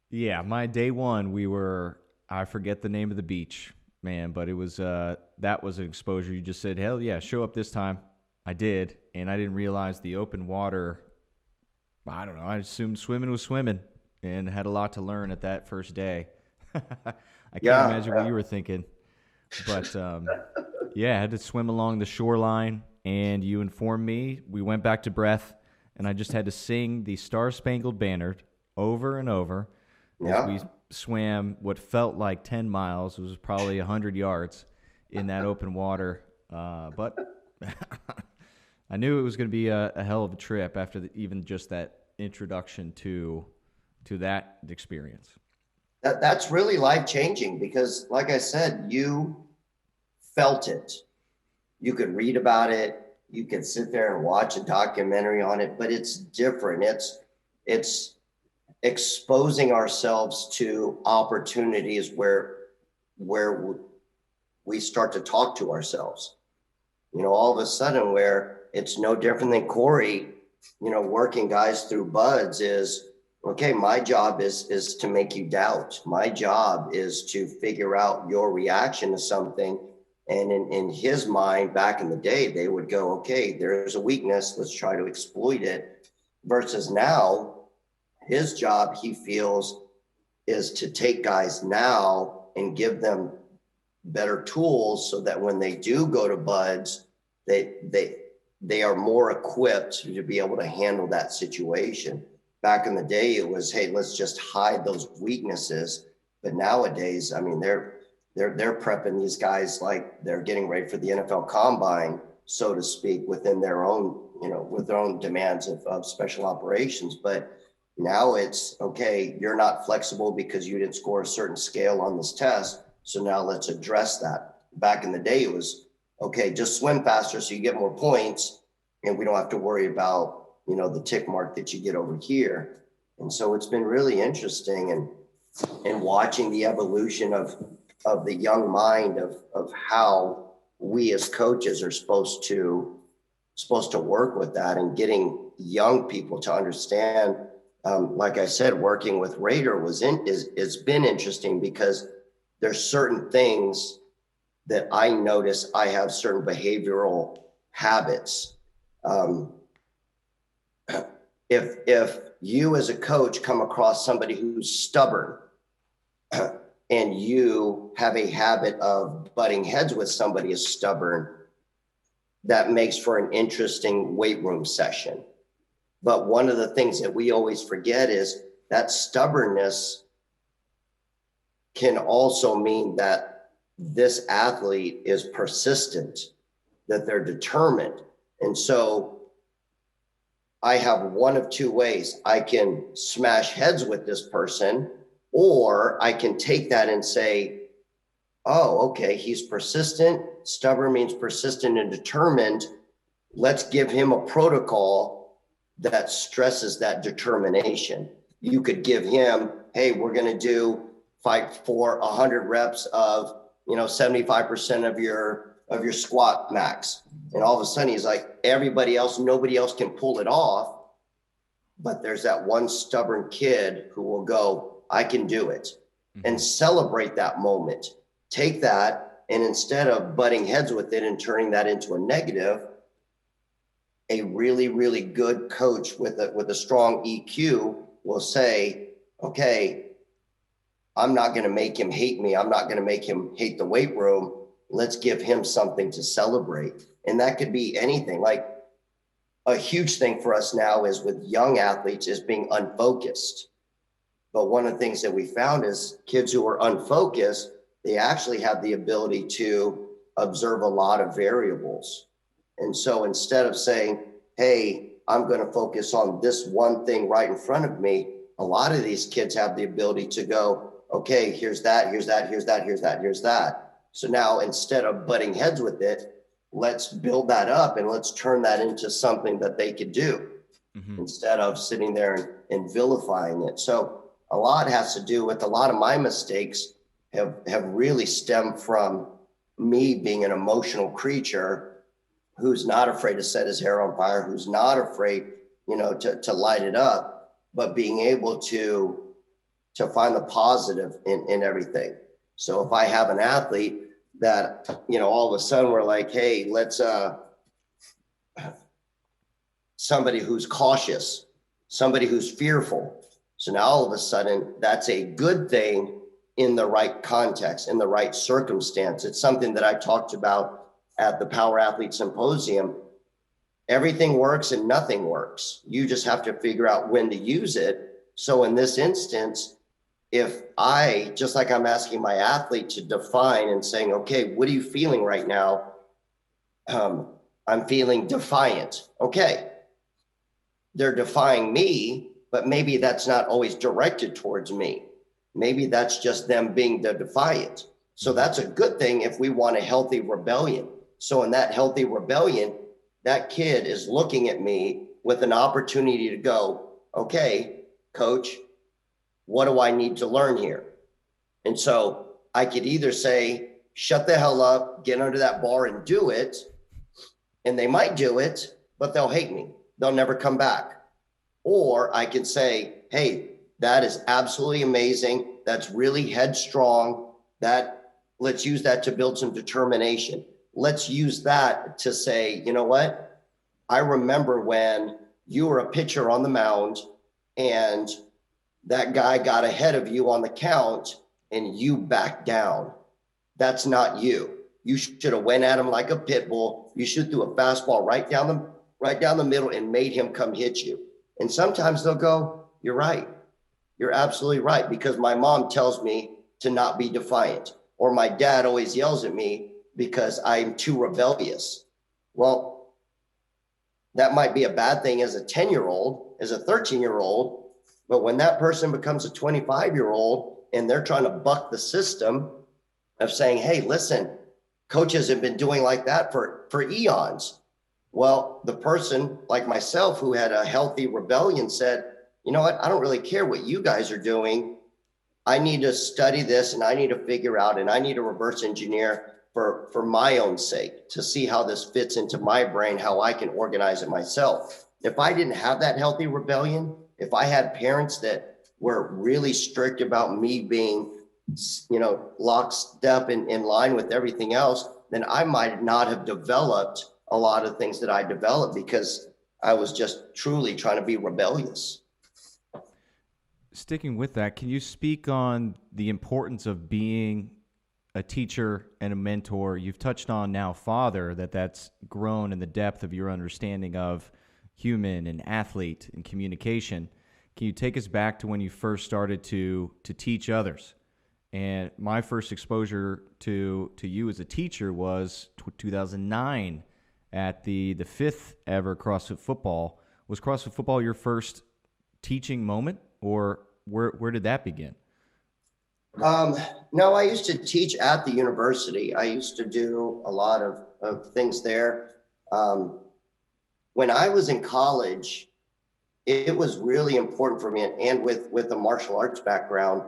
Yeah, my day one, I forget the name of the beach, man, but it was that was an exposure. You just said, hell yeah, show up this time. I did, and I didn't realize the open water. I don't know. I assumed swimming was swimming, and had a lot to learn at that first day. I can't imagine what you were thinking, but yeah, I had to swim along the shoreline, and you informed me. We went back to breath, and I just had to sing the Star Spangled Banner over and over. Yeah. We swam what felt like 10 miles. It was probably 100 yards in that open water, but I knew it was going to be a hell of a trip after even just that introduction to that experience. That's really life-changing because, like I said, you felt it. You could read about it. You could sit there and watch a documentary on it, but it's different. It's exposing ourselves to opportunities where we start to talk to ourselves. All of a sudden, where it's no different than Corey, working guys through buds is, okay, my job is to make you doubt. My job is to figure out your reaction to something. And in his mind, back in the day, they would go, okay, there's a weakness, let's try to exploit it. Versus now, his job, he feels, is to take guys now and give them better tools so that when they do go to buds, they are more equipped to be able to handle that situation. Back in the day, it was, hey, let's just hide those weaknesses. But nowadays, I mean, they're prepping these guys like they're getting ready for the NFL Combine, so to speak, within their own, with their own demands of special operations. But now it's, okay, you're not flexible because you didn't score a certain scale on this test. So now let's address that. Back in the day, it was, okay, just swim faster so you get more points, and we don't have to worry about, the tick mark that you get over here. And so it's been really interesting and watching the evolution of the young mind of how we as coaches are supposed to work with that, and getting young people to understand. Like I said, working with Raider it's been interesting because there's certain things that I notice I have certain behavioral habits. If you as a coach come across somebody who's stubborn and you have a habit of butting heads with somebody who's stubborn, that makes for an interesting weight room session. But one of the things that we always forget is that stubbornness can also mean that this athlete is persistent, that they're determined. And so I have one of two ways. I can smash heads with this person, or I can take that and say, oh, okay, he's persistent. Stubborn means persistent and determined. let's give him a protocol that stresses that determination. You could give him, hey, we're going to do fight for 100 reps of, 75% of your squat max. And all of a sudden he's like, everybody else, nobody else can pull it off. But there's that one stubborn kid who will go, I can do it. And celebrate that moment. Take that, and instead of butting heads with it and turning that into a negative, a really, really good coach with a strong EQ will say, okay, I'm not going to make him hate me. I'm not going to make him hate the weight room. Let's give him something to celebrate. And that could be anything. Like, a huge thing for us now is with young athletes is being unfocused. But one of the things that we found is kids who are unfocused, they actually have the ability to observe a lot of variables. And so instead of saying, hey, I'm going to focus on this one thing right in front of me, a lot of these kids have the ability to go, okay, here's that, here's that, here's that, here's that, here's that. So now instead of butting heads with it, let's build that up and let's turn that into something that they could do instead of sitting there and vilifying it. So a lot has to do with a lot of my mistakes have really stemmed from me being an emotional creature who's not afraid to set his hair on fire, who's not afraid, to light it up, but being able to find the positive in everything. So if I have an athlete that, all of a sudden we're like, hey, let's, somebody who's cautious, somebody who's fearful. So now all of a sudden that's a good thing in the right context, in the right circumstance. It's something that I talked about at the Power Athlete Symposium. Everything works and nothing works. You just have to figure out when to use it. So in this instance, if I, just like I'm asking my athlete to define and saying, okay, what are you feeling right now? I'm feeling defiant. Okay. They're defying me, but maybe that's not always directed towards me. Maybe that's just them being the defiant. So that's a good thing if we want a healthy rebellion. So in that healthy rebellion, that kid is looking at me with an opportunity to go, okay, coach, what do I need to learn here? And so I could either say, shut the hell up, get under that bar and do it. And they might do it, but they'll hate me. They'll never come back. Or I could say, hey, that is absolutely amazing. That's really headstrong. Let's use that to build some determination. Let's use that to say, you know what? I remember when you were a pitcher on the mound and that guy got ahead of you on the count and you backed down. That's not you. You should have went at him like a pit bull. You should threw a fastball right down the middle and made him come hit you. And sometimes they'll go, you're right. You're absolutely right, because my mom tells me to not be defiant, or my dad always yells at me because I'm too rebellious. Well, that might be a bad thing as a 10-year-old, as a 13-year-old, but when that person becomes a 25-year-old and they're trying to buck the system of saying, hey, listen, coaches have been doing like that for eons. Well, the person like myself who had a healthy rebellion said, you know what? I don't really care what you guys are doing. I need to study this and I need to figure out and I need to reverse engineer for my own sake to see how this fits into my brain, how I can organize it myself. If I didn't have that healthy rebellion, if I had parents that were really strict about me being, lockstep in line with everything else, then I might not have developed a lot of things that I developed because I was just truly trying to be rebellious. Sticking with that, can you speak on the importance of being a teacher and a mentor? You've touched on now, father, that's grown in the depth of your understanding of human and athlete and communication. Can you take us back to when you first started to teach others? And my first exposure to you as a teacher was 2009 at the fifth ever CrossFit Football. Was CrossFit Football your first teaching moment, or where did that begin? No, I used to teach at the university. I used to do a lot of things there. when I was in college, it was really important for me, and with a martial arts background,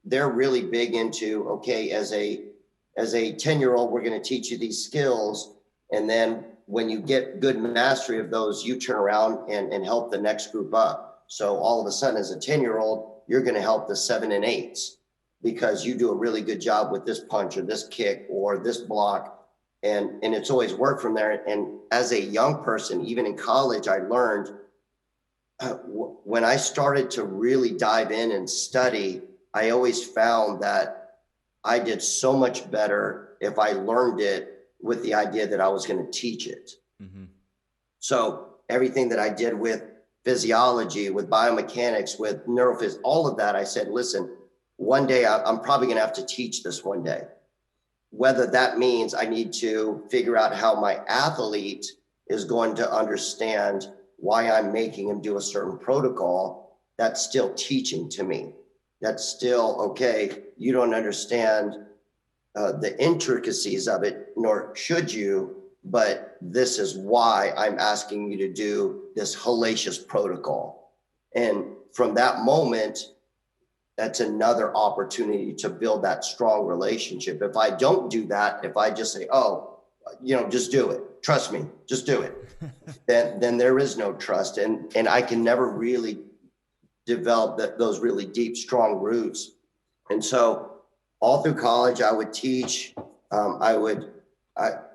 they're really big into, okay, as a 10-year-old, we're going to teach you these skills. And then when you get good mastery of those, you turn around and help the next group up. So all of a sudden, as a 10-year-old, you're going to help the 7 and 8s because you do a really good job with this punch or this kick or this block. And it's always worked from there. And as a young person, even in college, I learned when I started to really dive in and study, I always found that I did so much better if I learned it with the idea that I was going to teach it. Mm-hmm. So everything that I did with physiology, with biomechanics, with neurophysics, all of that, I said, listen, one day I'm probably going to have to teach this one day. Whether that means I need to figure out how my athlete is going to understand why I'm making him do a certain protocol, that's still teaching to me. That's still, okay, you don't understand the intricacies of it, nor should you, but this is why I'm asking you to do this hellacious protocol. And from that moment, that's another opportunity to build that strong relationship. If I don't do that, if I just say, oh, just do it, trust me, just do it, then there is no trust. And I can never really develop those really deep, strong roots. And so all through college, I would teach.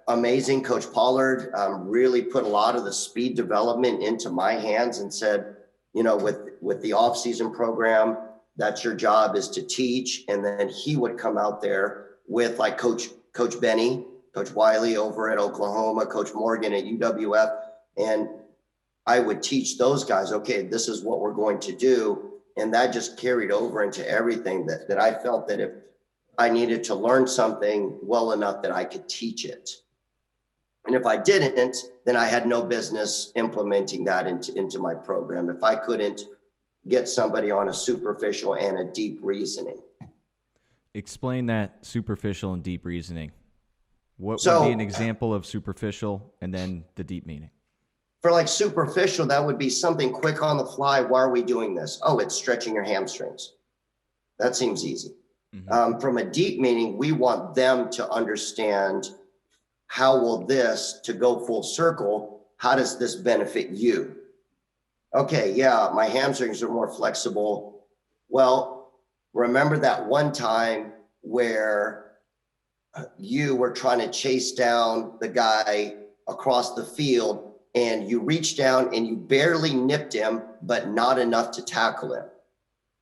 Amazing Coach Pollard really put a lot of the speed development into my hands and said, with the off-season program, that's your job, is to teach. And then he would come out there with like Coach Benny, Coach Wiley over at Oklahoma, Coach Morgan at UWF. And I would teach those guys, okay, this is what we're going to do. And that just carried over into everything that I felt that if I needed to learn something well enough that I could teach it. And if I didn't, then I had no business implementing that into my program if I couldn't get somebody on a superficial and a deep reasoning. Explain that superficial and deep reasoning. What would be an example of superficial and then the deep meaning? For like superficial, that would be something quick on the fly. Why are we doing this? Oh, it's stretching your hamstrings. That seems easy. Mm-hmm. From a deep meaning, we want them to understand, how will this, to go full circle, how does this benefit you? Okay, yeah, my hamstrings are more flexible. Well, remember that one time where you were trying to chase down the guy across the field and you reached down and you barely nipped him, but not enough to tackle him.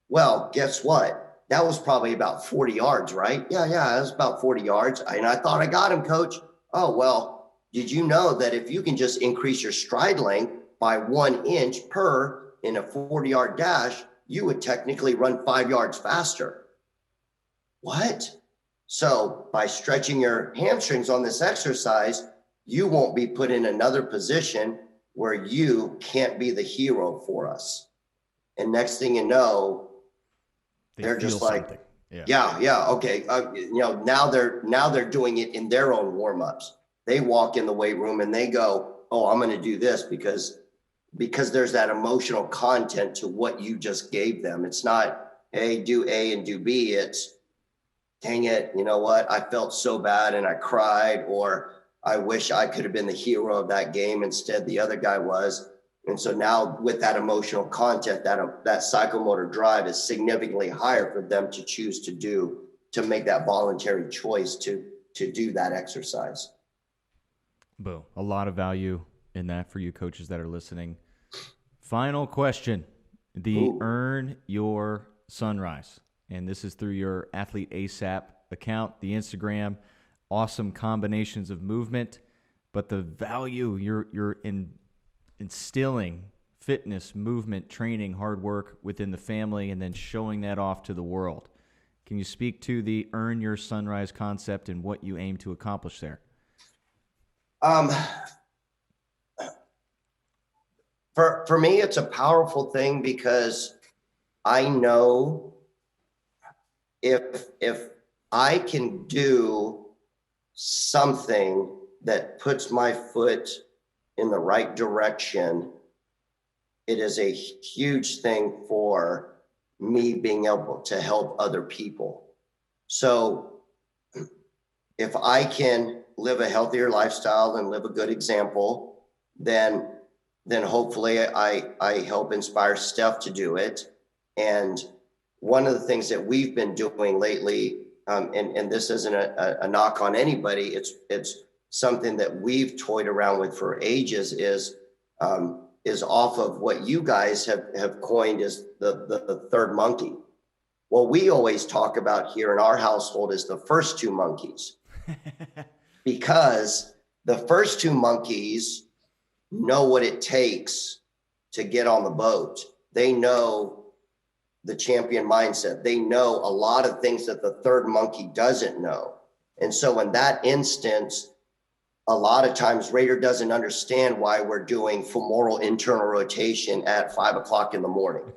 Well, guess what? That was probably about 40 yards, right? Yeah, it was about 40 yards. And I thought I got him, coach. Oh, well, did you know that if you can just increase your stride length by 1 inch per in a 40-yard dash, you would technically run 5 yards faster? What? So by stretching your hamstrings on this exercise, you won't be put in another position where you can't be the hero for us. And next thing you know, they're just like, something. Yeah. Okay. Now they're doing it in their own warm-ups. They walk in the weight room and they go, oh, I'm going to do this because there's that emotional content to what you just gave them. It's not, hey, do A and do B. It's, dang it, you know what? I felt so bad and I cried, or I wish I could have been the hero of that game. Instead, the other guy was. And so now with that emotional content, that psychomotor drive is significantly higher for them to choose to make that voluntary choice to do that exercise. Boom. A lot of value in that for you coaches that are listening. Final question. Earn Your Sunrise. And this is through your Athlete ASAP account, the Instagram. Awesome combinations of movement, but the value you're instilling fitness, movement, training, hard work within the family, and then showing that off to the world. Can you speak to the Earn Your Sunrise concept and what you aim to accomplish there? For me, it's a powerful thing because I know if I can do something that puts my foot in the right direction, it is a huge thing for me being able to help other people. So if I can live a healthier lifestyle and live a good example, then hopefully I help inspire Steph to do it. And one of the things that we've been doing lately, and this isn't a knock on anybody, it's something that we've toyed around with for ages, is off of what you guys have coined as the third monkey. What we always talk about here in our household is the first two monkeys, because the first two monkeys know what it takes to get on the boat. They know the champion mindset. They know a lot of things that the third monkey doesn't know. And so in that instance, a lot of times Raider doesn't understand why we're doing femoral internal rotation at 5 o'clock in the morning,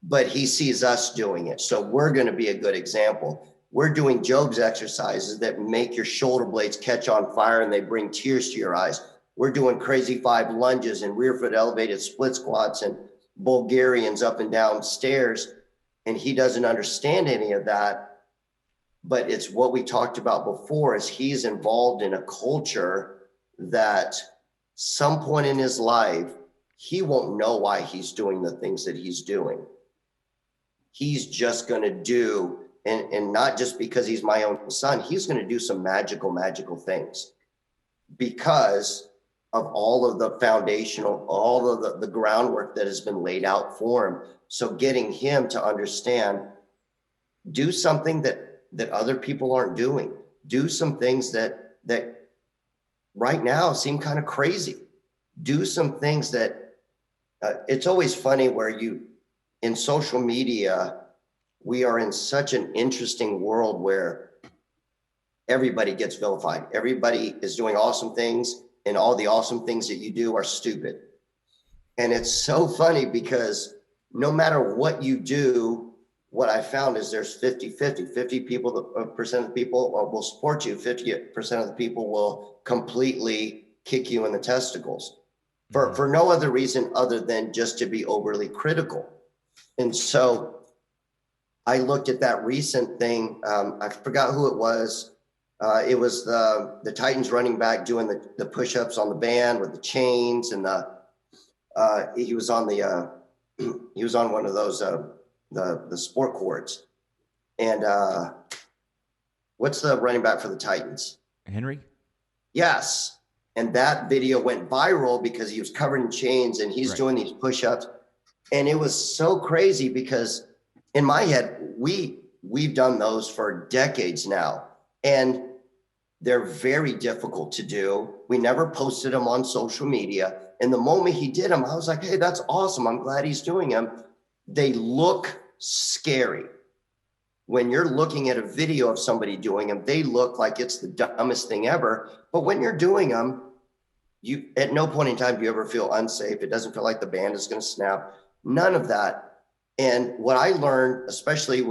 but he sees us doing it. So we're going to be a good example. We're doing Job's exercises that make your shoulder blades catch on fire and they bring tears to your eyes. We're doing crazy 5 lunges and rear foot elevated split squats and Bulgarians up and down stairs. And he doesn't understand any of that. But it's what we talked about before, is he's involved in a culture that some point in his life, he won't know why he's doing the things that he's doing. He's just going to do, and not just because he's my own son, he's going to do some magical things because of all of the foundational, all of the groundwork that has been laid out for him. So getting him to understand, do something that other people aren't doing, do some things that right now seem kind of crazy, do some things that it's always funny where in social media, we are in such an interesting world where everybody gets vilified. Everybody is doing awesome things, and all the awesome things that you do are stupid. And it's so funny because no matter what you do, what I found is there's 50-50. 50% of the people will support you. 50% of the people will completely kick you in the testicles for no other reason other than just to be overly critical. And so I looked at that recent thing. I forgot who it was. It was the Titans running back doing the push-ups on the band with the chains, and he was on one of those the sport courts. And what's the running back for the Titans? Henry? Yes. And that video went viral because he was covered in chains and he's doing these push-ups. And it was so crazy because in my head, we've done those for decades now. And they're very difficult to do. We never posted them on social media. And the moment he did them, I was like, hey, that's awesome. I'm glad he's doing them. They look scary. When you're looking at a video of somebody doing them, they look like it's the dumbest thing ever. But when you're doing them, you at no point in time do you ever feel unsafe. It doesn't feel like the band is going to snap. None of that. And what I learned, especially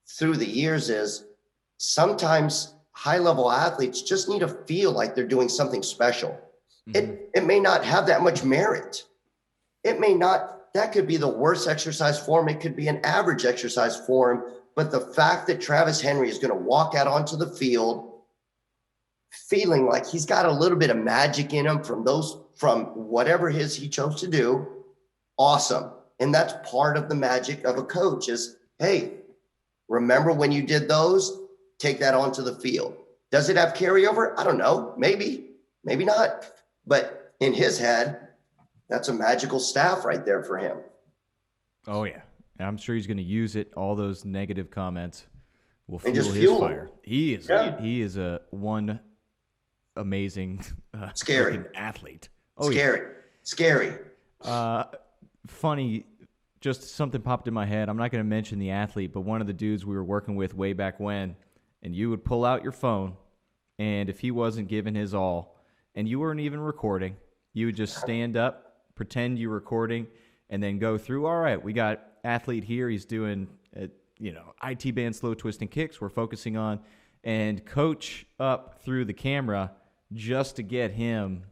through the years, is sometimes high-level athletes just need to feel like they're doing something special. Mm-hmm. It may not have that much merit. It may not, that could be the worst exercise form. It could be an average exercise form. But the fact that Travis Henry is going to walk out onto the field feeling like he's got a little bit of magic in him from whatever he chose to do, awesome. And that's part of the magic of a coach is, hey, remember when you did those? Take that onto the field. Does it have carryover? I don't know. Maybe not. But in his head, that's a magical staff right there for him. Oh, yeah. And I'm sure he's going to use it. All those negative comments will fuel his fire. He is a one amazing scary athlete. Oh, scary. Funny, just something popped in my head. I'm not going to mention the athlete, but one of the dudes we were working with way back when, and you would pull out your phone, and if he wasn't giving his all, and you weren't even recording, you would just stand up, pretend you're recording, and then go through, all right, we got athlete here, he's doing, IT band slow twisting kicks we're focusing on, and coach up through the camera just to get him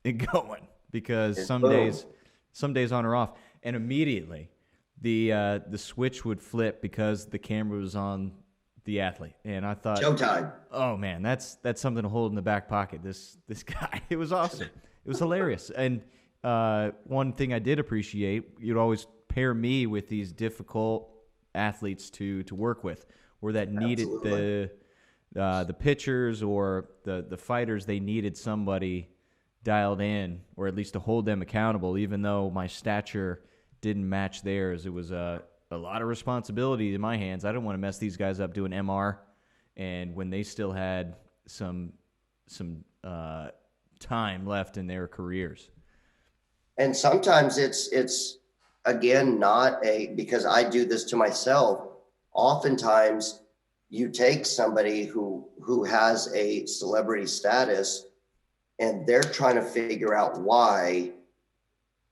and going, because It's some boom. days on or off, and immediately the switch would flip because the camera was on the athlete, and I thought, Showtime. oh man, that's something to hold in the back pocket. This guy, it was awesome. It was hilarious. And one thing I did appreciate, you'd always pair me with these difficult athletes to work with, or that needed Absolutely. the pitchers or the fighters. They needed somebody dialed in, or at least to hold them accountable, even though my stature didn't match theirs. It was a lot of responsibility in my hands. I didn't want to mess these guys up doing MR, and when they still had some time left in their careers. And sometimes it's again not a, because I do this to myself. Oftentimes you take somebody who has a celebrity status and they're trying to figure out why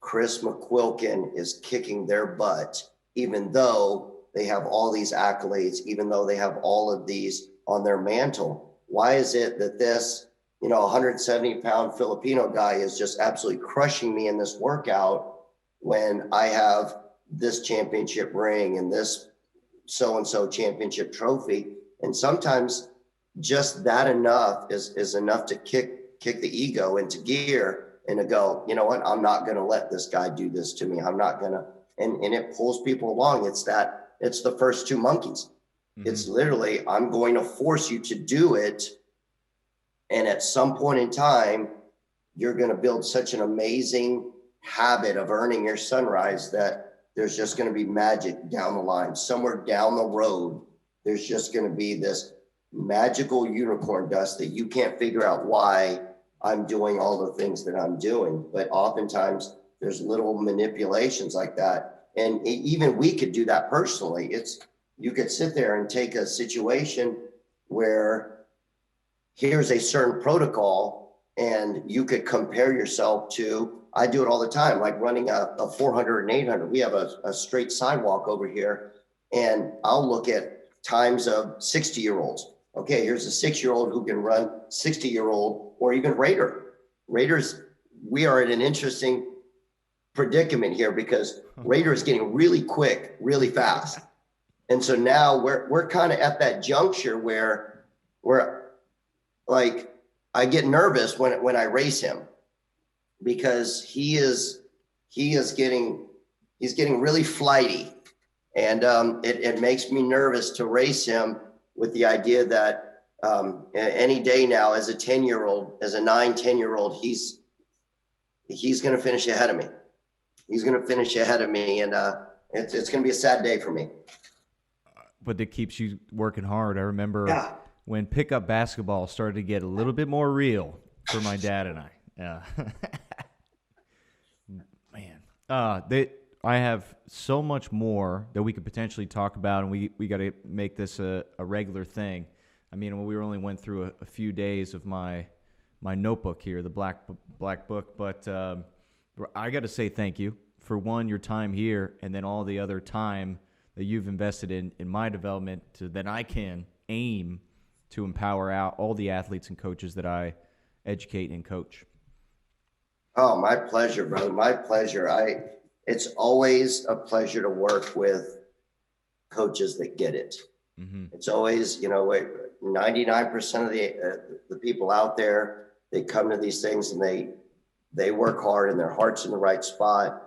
Chris McQuilkin is kicking their butt, even though they have all these accolades, even though they have all of these on their mantle. Why is it that this, 170-pound Filipino guy is just absolutely crushing me in this workout when I have this championship ring and this so-and-so championship trophy? And sometimes just that enough is enough to kick the ego into gear and to go, you know what, I'm not going to let this guy do this to me. I'm not going to, and it pulls people along. It's the first two monkeys. Mm-hmm. It's literally, I'm going to force you to do it. And at some point in time, you're going to build such an amazing habit of earning your sunrise that there's just going to be magic down the line. Somewhere down the road, there's just going to be this magical unicorn dust that you can't figure out why I'm doing all the things that I'm doing. But oftentimes there's little manipulations like that. And even we could do that personally. You could sit there and take a situation where here's a certain protocol and you could compare yourself to, I do it all the time, like running a 400 and 800. We have a straight sidewalk over here, and I'll look at times of 60-year-olds. Okay, here's a 6-year-old who can run 60-year-old, or even Raiders. We are in an interesting predicament here because Raider is getting really quick, really fast. And so now we're kind of at that juncture where like I get nervous when I race him, because he's getting really flighty, and it makes me nervous to race him with the idea that any day now, as a 10-year-old, as a 9-10-year-old, he's going to finish ahead of me. He's going to finish ahead of me, and it's going to be a sad day for me. But it keeps you working hard. I remember when pickup basketball started to get a little bit more real for my dad and I. Man, I have so much more that we could potentially talk about, and we got to make this a regular thing. I mean, we only went through a few days of my notebook here, the black book, but I got to say thank you for, one, your time here, and then all the other time that you've invested in my development, that I can aim to empower out all the athletes and coaches that I educate and coach. Oh, my pleasure, brother. My pleasure. It's always a pleasure to work with coaches that get it. Mm-hmm. It's always, 99% of the people out there, they come to these things and they work hard and their heart's in the right spot.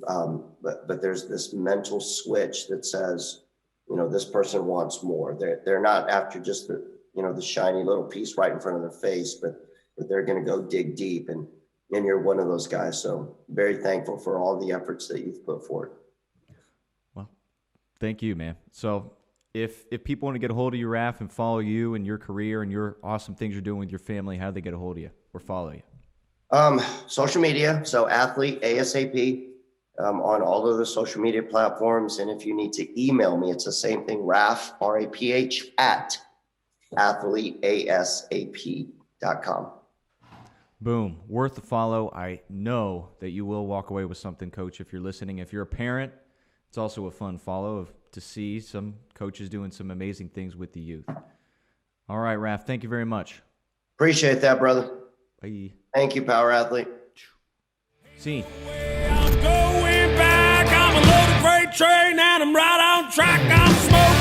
But there's this mental switch that says, this person wants more. They're not after just the shiny little piece right in front of their face, but they're going to go dig deep, and you're one of those guys. So very thankful for all the efforts that you've put forward. Well, thank you, man. So if people want to get a hold of you, Raph, and follow you and your career and your awesome things you're doing with your family, how do they get a hold of you or follow you? Social media. So Athlete ASAP. On all of the social media platforms. And if you need to email me, it's the same thing, Raph, RAPH, at athleteasap.com. Boom. Worth the follow. I know that you will walk away with something, Coach, if you're listening. If you're a parent, it's also a fun follow to see some coaches doing some amazing things with the youth. All right, Raph, thank you very much. Appreciate that, brother. Bye. Thank you, Power Athlete. Scene. I'm going back. I'm a loaded freight train and I'm right on track. I'm smoking.